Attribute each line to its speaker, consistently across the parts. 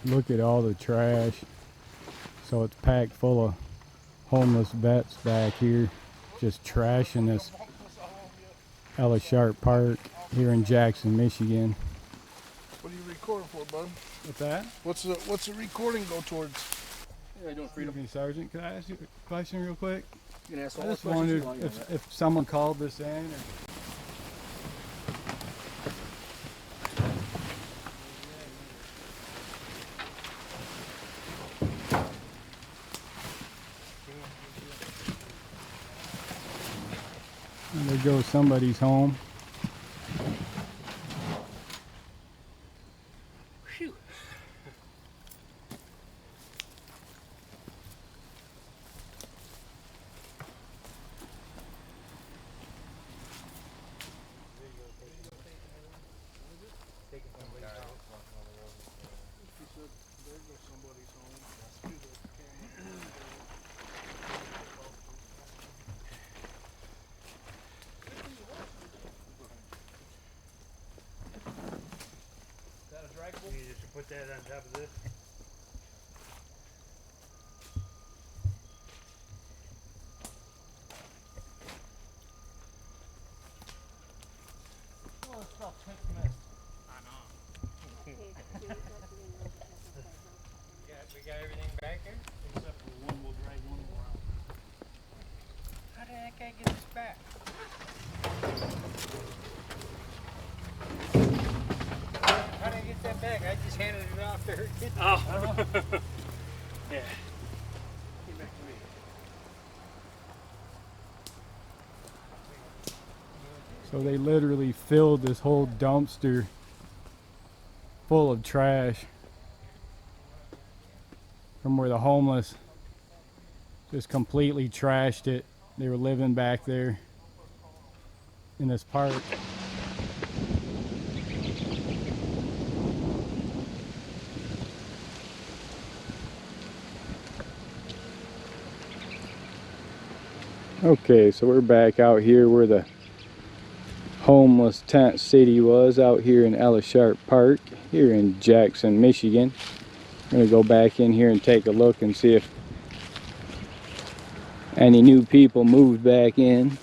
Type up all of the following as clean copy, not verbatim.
Speaker 1: Look at all the trash. So it's packed full of homeless vets back here, just trashing this Ella Sharp Park here in Jackson, Michigan.
Speaker 2: What are you recording for, bud?
Speaker 1: What's that?
Speaker 2: What's the recording go towards?
Speaker 3: Yeah, doing freedom.
Speaker 1: Excuse me, Sergeant, could I ask you a question real quick?
Speaker 3: You can ask
Speaker 1: I
Speaker 3: all the
Speaker 1: just
Speaker 3: questions
Speaker 1: wondered
Speaker 3: you want.
Speaker 1: if someone called this in or... And there goes somebody's home.
Speaker 3: Phew.
Speaker 4: You just put that on top of this.
Speaker 3: Oh, this stuff takes mist.
Speaker 4: I know. We got everything back here? Except for one, we'll drag one more out. How did that guy get this back? How did I get that back? I just handed it off to her kid. Oh. Yeah. Came back to me.
Speaker 1: So they literally filled this whole dumpster full of trash from where the homeless just completely trashed it. They were living back there in this park. Okay, so we're back out here where the homeless tent city was, out here in Ella Sharp Park here in Jackson, Michigan. I'm gonna go back in here and take a look and see if any new people moved back in.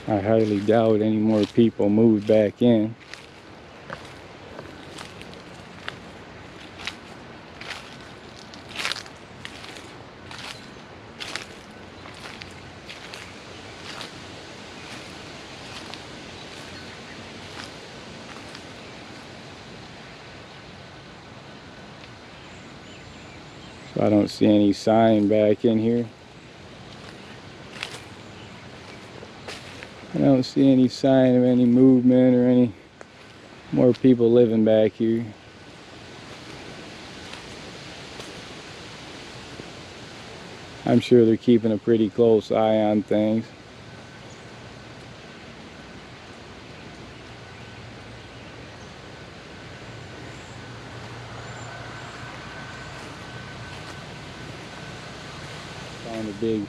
Speaker 1: I highly doubt any more people moved back in. So I don't see any sign back in here. I don't see any sign of any movement or any more people living back here. I'm sure they're keeping a pretty close eye on things. Found a big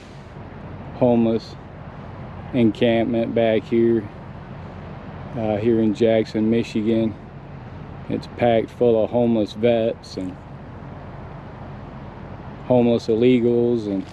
Speaker 1: homeless encampment back here, here in Jackson, Michigan. It's packed full of homeless vets and homeless illegals and